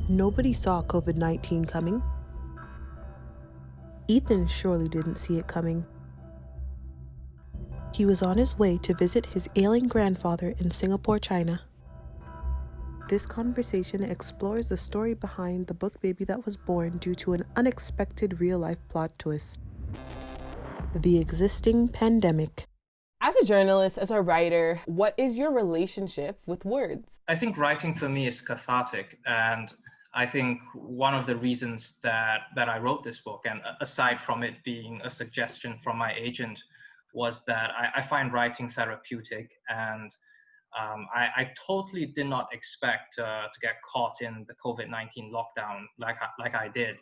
Nobody saw COVID-19 coming. Ethan surely didn't see it coming. He was on his way to visit his ailing grandfather in Singapore, China. This conversation explores the story behind the book baby that was born due to an unexpected real-life plot twist. The existing pandemic. As a journalist, as a writer, what is your relationship with words? I think writing for me is cathartic, and I think one of the reasons that I wrote this book, and aside from it being a suggestion from my agent, was that I find writing therapeutic, and I totally did not expect to get caught in the COVID-19 lockdown like I did,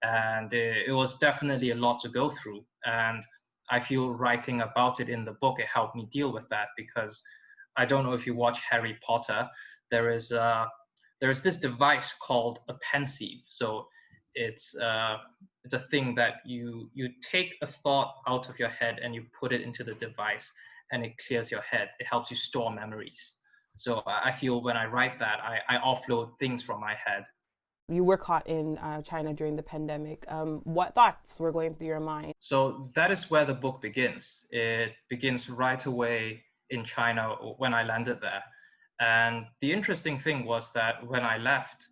and it was definitely a lot to go through. And I feel writing about it in the book, it helped me deal with that, because I don't know if you watch Harry Potter. There is this device called a pensieve. So it's a thing that you take a thought out of your head and you put it into the device, and it clears your head. It helps you store memories. So I feel when I write that, I offload things from my head. You were caught in China during the pandemic. What thoughts were going through your mind? So that is where the book begins. It begins right away in China when I landed there. And the interesting thing was that when I left,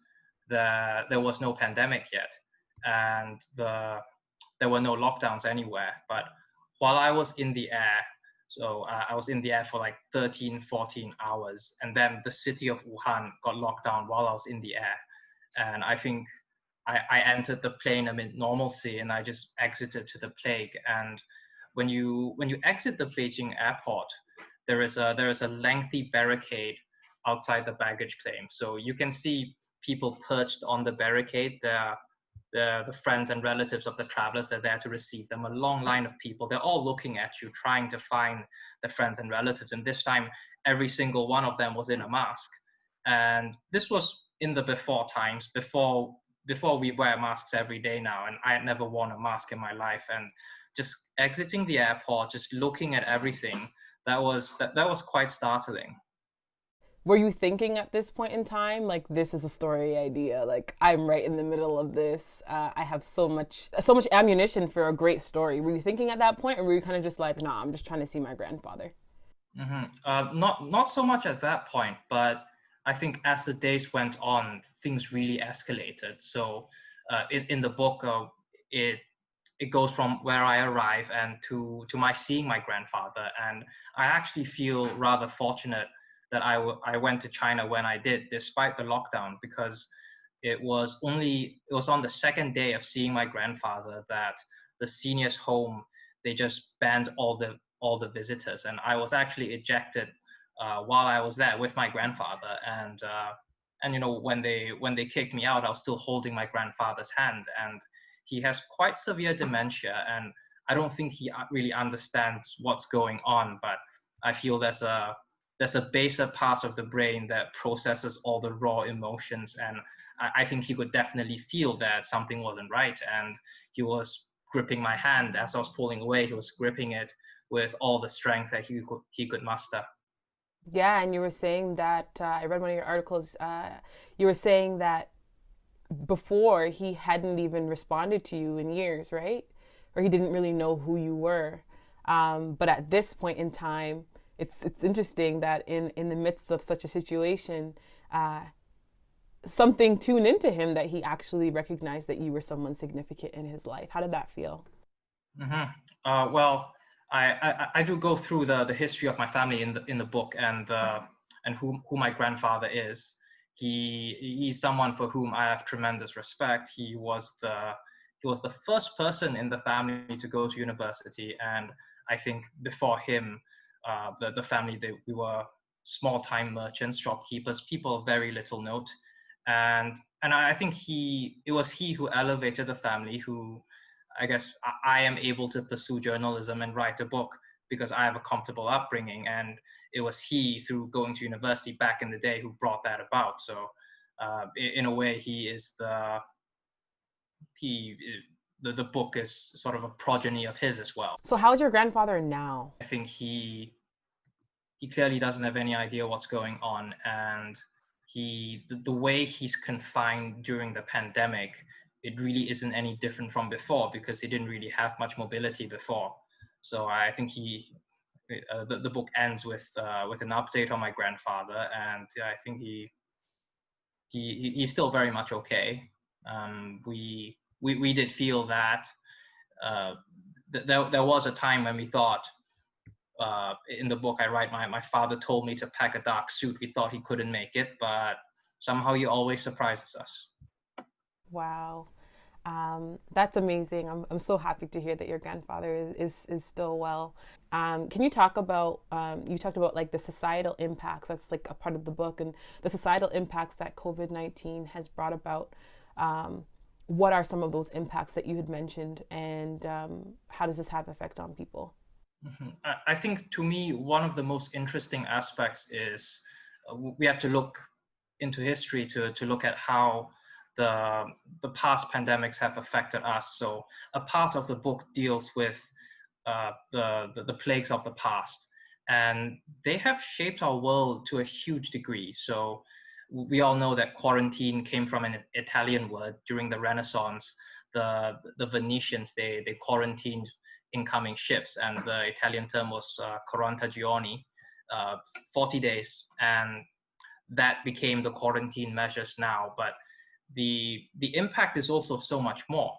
there was no pandemic yet, and there were no lockdowns anywhere. But while I was in the air, so I was in the air for like 13, 14 hours, and then the city of Wuhan got locked down while I was in the air. And I think I entered the plane amid normalcy, and I just exited to the plague. And when you exit the Beijing airport, there is a lengthy barricade outside the baggage claim. So you can see people perched on the barricade. They're the friends and relatives of the travelers. They're there to receive them. A long line of people. They're all looking at you, trying to find their friends and relatives. And this time, every single one of them was in a mask. And this was in the before times, before we wear masks every day now. And I had never worn a mask in my life. And just exiting the airport, just looking at everything, that was quite startling. Were you thinking at this point in time, like, this is a story idea, like, I'm right in the middle of this, I have so much ammunition for a great story? Were you thinking at that point, or were you kind of just like, nah, I'm just trying to see my grandfather? Not so much at that point, but I think as the days went on, things really escalated. So in the book, it goes from where I arrive and to my seeing my grandfather. And I actually feel rather fortunate that I went to China when I did, despite the lockdown, because it was on the second day of seeing my grandfather that the seniors home, they just banned all the visitors, and I was actually ejected while I was there with my grandfather. And you know, when they kicked me out, I was still holding my grandfather's hand, and he has quite severe dementia, and I don't think he really understands what's going on, but I feel there's a baser part of the brain that processes all the raw emotions, and I think he could definitely feel that something wasn't right, and he was gripping my hand as I was pulling away. He was gripping it with all the strength that he could muster. Yeah, and you were saying that, I read one of your articles, you were saying that before he hadn't even responded to you in years, right? Or he didn't really know who you were. But at this point in time, it's interesting that in the midst of such a situation, something tuned into him that he actually recognized that you were someone significant in his life. How did that feel? Well, I do go through the history of my family in the book, and who my grandfather is. He's someone for whom I have tremendous respect. He was the first person in the family to go to university, and I think before him, the family, we were small-time merchants, shopkeepers, people of very little note, and I think it was he who elevated the family. Who, I guess, I am able to pursue journalism and write a book because I have a comfortable upbringing, and it was he, through going to university back in the day, who brought that about. So in a way, the book is sort of a progeny of his as well. So how's your grandfather now? I think he clearly doesn't have any idea what's going on, and the way he's confined during the pandemic, it really isn't any different from before, because he didn't really have much mobility before. So I think the book ends with an update on my grandfather, and I think he's still very much okay. We did feel that there was a time when we thought, in the book I write, my father told me to pack a dark suit. We thought he couldn't make it, but somehow he always surprises us. Wow. That's amazing. I'm so happy to hear that your grandfather is still well. Can you talk about, you talked about like the societal impacts, that's like a part of the book, and the societal impacts that COVID-19 has brought about. What are some of those impacts that you had mentioned, and how does this have effect on people? Mm-hmm. I think, to me, one of the most interesting aspects is we have to look into history to look at how the past pandemics have affected us. So a part of the book deals with the plagues of the past, and they have shaped our world to a huge degree. So we all know that quarantine came from an Italian word. During the Renaissance, the Venetians, they quarantined incoming ships, and the Italian term was 40 giorni, 40 days, and that became the quarantine measures now. But the impact is also so much more.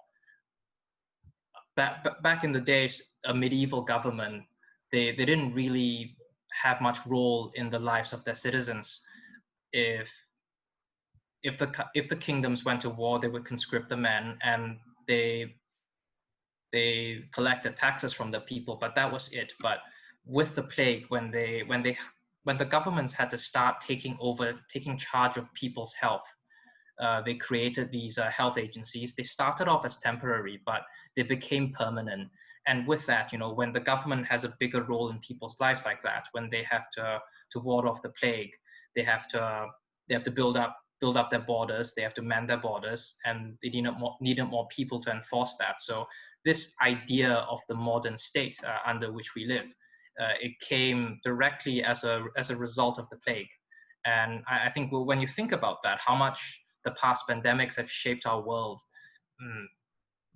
Back in the days, a medieval government, they didn't really have much role in the lives of their citizens. If the kingdoms went to war, they would conscript the men, and they collected taxes from the people, but that was it. But with the plague, when the governments had to start taking charge of people's health, they created these health agencies. They started off as temporary, but they became permanent. And with that, when the government has a bigger role in people's lives like that, when they have to ward off the plague, they have to build up their borders. They have to man their borders, and they needed more people to enforce that. So this idea of the modern state under which we live, it came directly as a result of the plague. And I think when you think about that, how much the past pandemics have shaped our world, mm,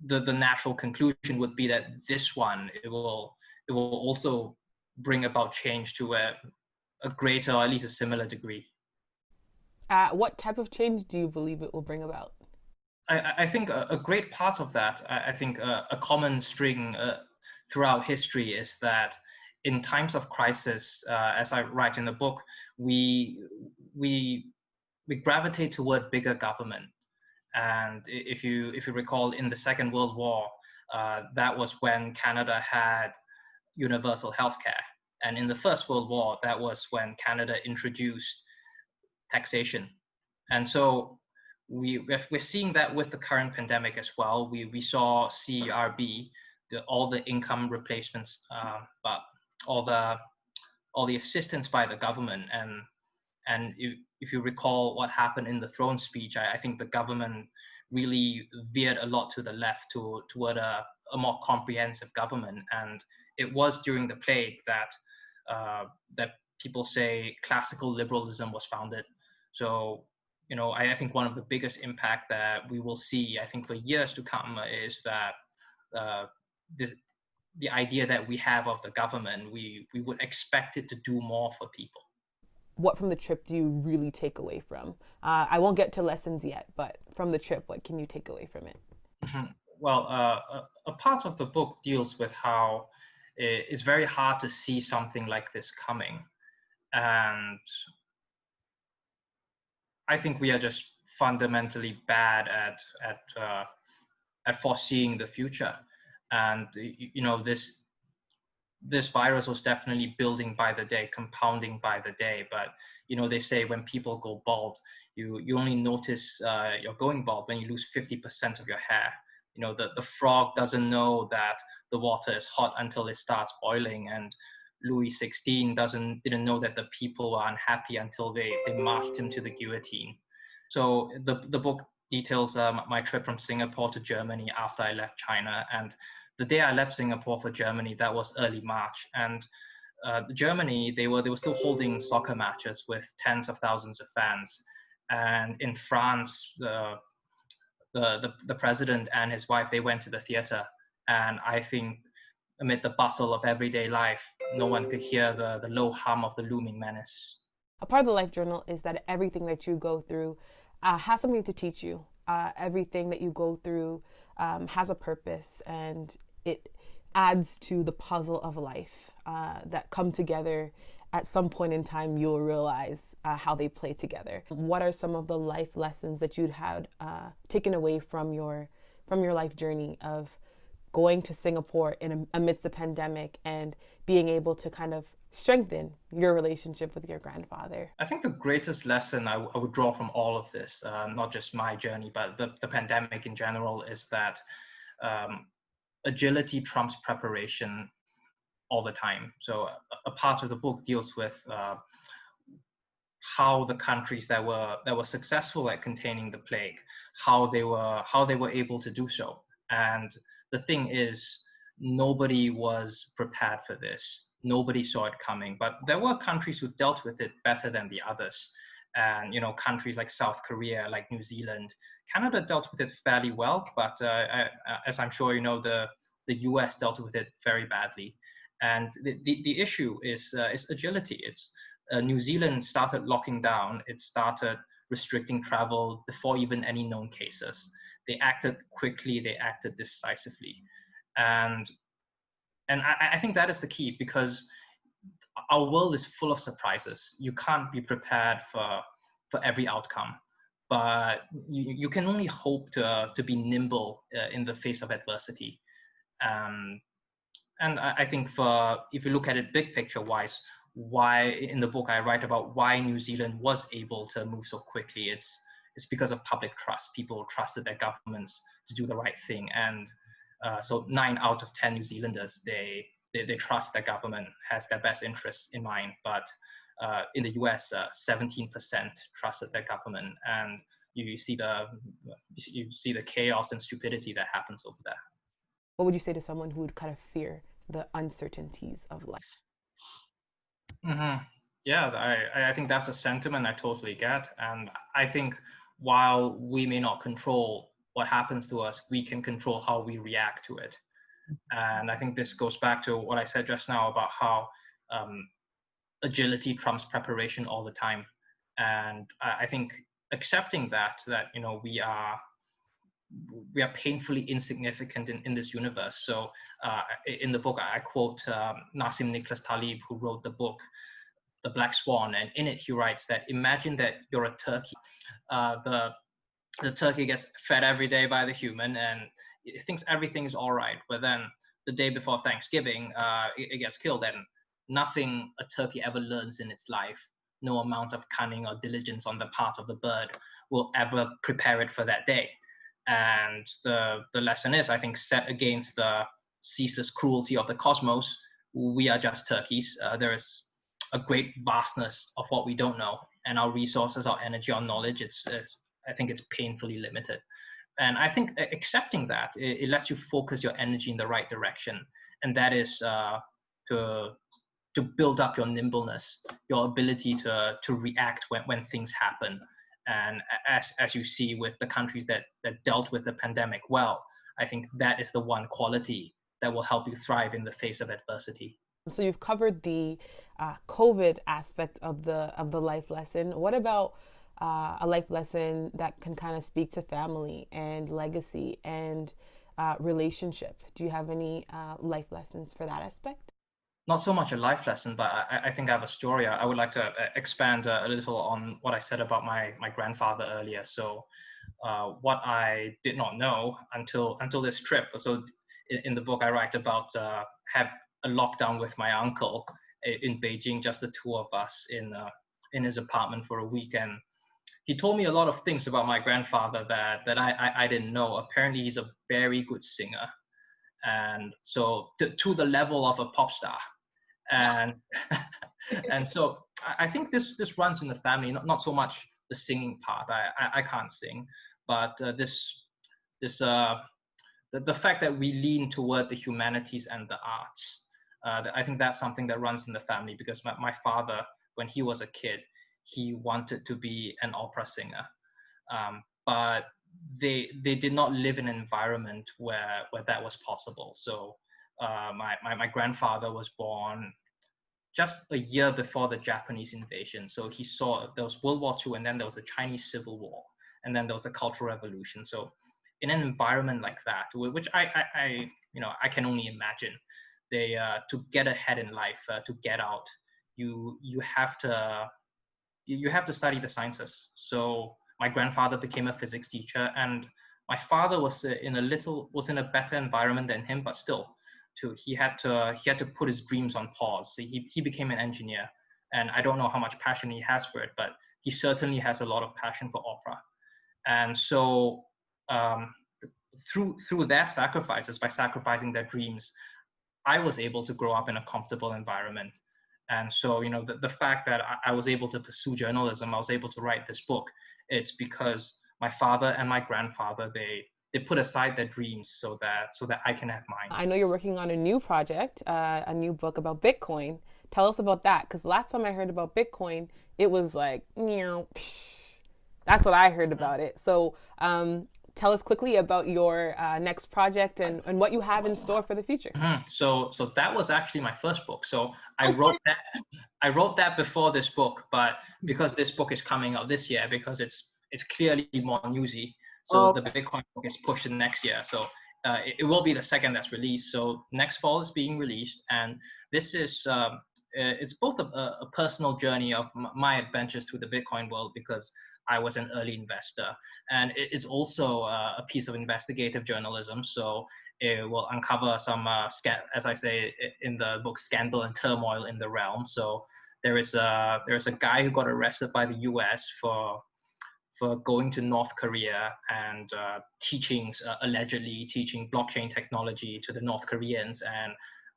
the natural conclusion would be that this one, it will also bring about change to a greater, or at least a similar degree. What type of change do you believe it will bring about? I think a great part of that, I think a common string throughout history is that in times of crisis, as I write in the book, we we we gravitate toward bigger government. And if you recall, in the Second World War, that was when Canada had universal healthcare, and in the First World War, that was when Canada introduced taxation. And so we're seeing that with the current pandemic as well. We saw CRB, all the income replacements, but all the assistance by the government. And if you recall what happened in the throne speech, I think the government really veered a lot to the left toward a more comprehensive government. And it was during the plague that people say classical liberalism was founded. So, I think one of the biggest impact that we will see, I think, for years to come, is that uh, the, the idea that we have of the government, we would expect it to do more for people. What from the trip do you really take away from? I won't get to lessons yet, but from the trip, what can you take away from it? Mhm. Well, a part of the book deals with how it's very hard to see something like this coming. And I think we are just fundamentally bad at foreseeing the future. And this virus was definitely building by the day, compounding by the day. But they say when people go bald, you only notice you're going bald when you lose 50% of your hair. The frog doesn't know that the water is hot until it starts boiling, and Louis XVI didn't know that the people were unhappy until they marched him to the guillotine. So the book details my trip from Singapore to Germany after I left China. And the day I left Singapore for Germany, that was early March. And Germany, they were still holding soccer matches with tens of thousands of fans. And in France, the president and his wife, they went to the theater. And I think amid the bustle of everyday life, no one could hear the low hum of the looming menace. A part of the life journal is that everything that you go through has something to teach you. Everything that you go through has a purpose, and it adds to the puzzle of life that come together. At some point in time, you'll realize how they play together. What are some of the life lessons that you'd had taken away from your life journey of going to Singapore amidst a pandemic and being able to kind of strengthen your relationship with your grandfather? I think the greatest lesson I would draw from all of this, not just my journey, but the pandemic in general, is that agility trumps preparation all the time. So a part of the book deals with how the countries that were successful at containing the plague, how they were able to do so. And the thing is, nobody was prepared for this. Nobody saw it coming. But there were countries who dealt with it better than the others. And countries like South Korea, like New Zealand, Canada dealt with it fairly well. But as I'm sure you know, the US dealt with it very badly. And the issue is agility. It's New Zealand started locking down. It started restricting travel before even any known cases. They acted quickly. They acted decisively, and I think that is the key, because our world is full of surprises. You can't be prepared for every outcome, but you can only hope to be nimble in the face of adversity. And I think if you look at it big picture wise, why in the book I write about why New Zealand was able to move so quickly. It's because of public trust. People trusted their governments to do the right thing, and so 9 out of 10 New Zealanders they trust their government has their best interests in mind. But in the US, 17% trusted their government, and you see the chaos and stupidity that happens over there. What would you say to someone who would kind of fear the uncertainties of life? Mm-hmm. Yeah, I think that's a sentiment I totally get. And I think while we may not control what happens to us, we can control how we react to it. And I think this goes back to what I said just now about how agility trumps preparation all the time. And I think accepting that we are painfully insignificant in this universe. So in the book, I quote Nassim Nicholas Taleb, who wrote the book The Black Swan, and in it he writes that imagine that you're a turkey. The turkey gets fed every day by the human, and it thinks everything is all right. But then the day before Thanksgiving, it gets killed, and nothing a turkey ever learns in its life, no amount of cunning or diligence on the part of the bird, will ever prepare it for that day. And the lesson is, I think, set against the ceaseless cruelty of the cosmos, we are just turkeys. There is a great vastness of what we don't know, and our resources, our energy, our knowledge, I think it's painfully limited. And I think accepting that, it lets you focus your energy in the right direction, and that is to build up your nimbleness, your ability to react when things happen. And as you see with the countries that dealt with the pandemic well, I think that is the one quality that will help you thrive in the face of adversity. So you've covered the COVID aspect of the life lesson. What about a life lesson that can kind of speak to family and legacy and relationship? Do you have any life lessons for that aspect? Not so much a life lesson, but I think I have a story. I would like to expand a little on what I said about my grandfather earlier. So what I did not know until this trip. So in the book, I write about have a lockdown with my uncle in Beijing, just the two of us in his apartment for a weekend. He told me a lot of things about my grandfather that I didn't know. Apparently, he's a very good singer, and so to the level of a pop star. And and so I think this runs in the family, not so much the singing part. I can't sing, but the fact that we lean toward the humanities and the arts. I think that's something that runs in the family, because my father, when he was a kid, he wanted to be an opera singer. But they did not live in an environment where that was possible. So my grandfather was born just a year before the Japanese invasion. So he saw there was World War II, and then there was the Chinese Civil War, and then there was the Cultural Revolution. So in an environment like that, which I can only imagine, they to get ahead in life, to get out, you have to study the sciences. So my grandfather became a physics teacher, and my father was in a better environment than him, but still, he had to put his dreams on pause. So he became an engineer, and I don't know how much passion he has for it, but he certainly has a lot of passion for opera. And so um, through their sacrifices, by sacrificing their dreams, I was able to grow up in a comfortable environment. And so, the fact that I was able to pursue journalism, I was able to write this book, it's because my father and my grandfather, they put aside their dreams so that I can have mine. I know you're working on a new project, a new book about Bitcoin. Tell us about that, because last time I heard about Bitcoin, it was like, that's what I heard about it. So tell us quickly about your next project and what you have in store for the future. Mm-hmm. So that was actually my first book. So I wrote that before this book, but because this book is coming out this year, because it's clearly more newsy, so the Bitcoin book is pushed to next year. So it will be the second that's released. So next fall is being released, and this is it's both a personal journey of my adventures through the Bitcoin world, because I was an early investor, and it's also a piece of investigative journalism. So it will uncover some, as I say in the book, scandal and turmoil in the realm. So there is a guy who got arrested by the U.S. for going to North Korea and allegedly teaching blockchain technology to the North Koreans, and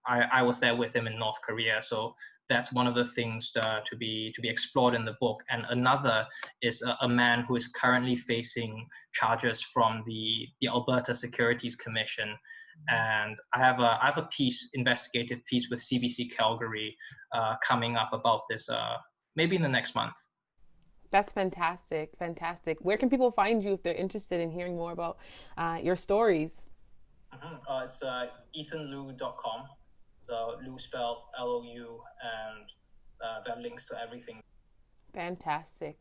I was there with him in North Korea. So that's one of the things to be explored in the book. And another is a man who is currently facing charges from the Alberta Securities Commission. And I have a investigative piece with CBC Calgary coming up about this maybe in the next month. That's fantastic. Fantastic. Where can people find you if they're interested in hearing more about your stories? Mm-hmm. It's ethanlou.com. So Lou spelled Lou, and that links to everything. Fantastic.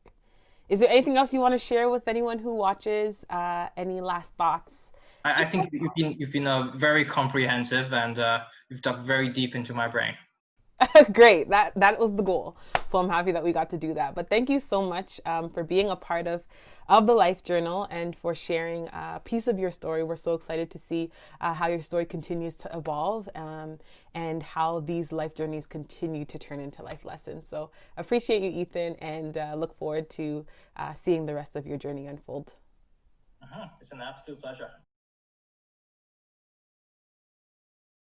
Is there anything else you want to share with anyone who watches? Any last thoughts? I think you've been very comprehensive, and you've dug very deep into my brain. Great. That was the goal. So I'm happy that we got to do that. But thank you so much for being a part of the Life Journal and for sharing a piece of your story. We're so excited to see how your story continues to evolve and how these life journeys continue to turn into life lessons. So appreciate you, Ethan, and look forward to seeing the rest of your journey unfold. It's an absolute pleasure.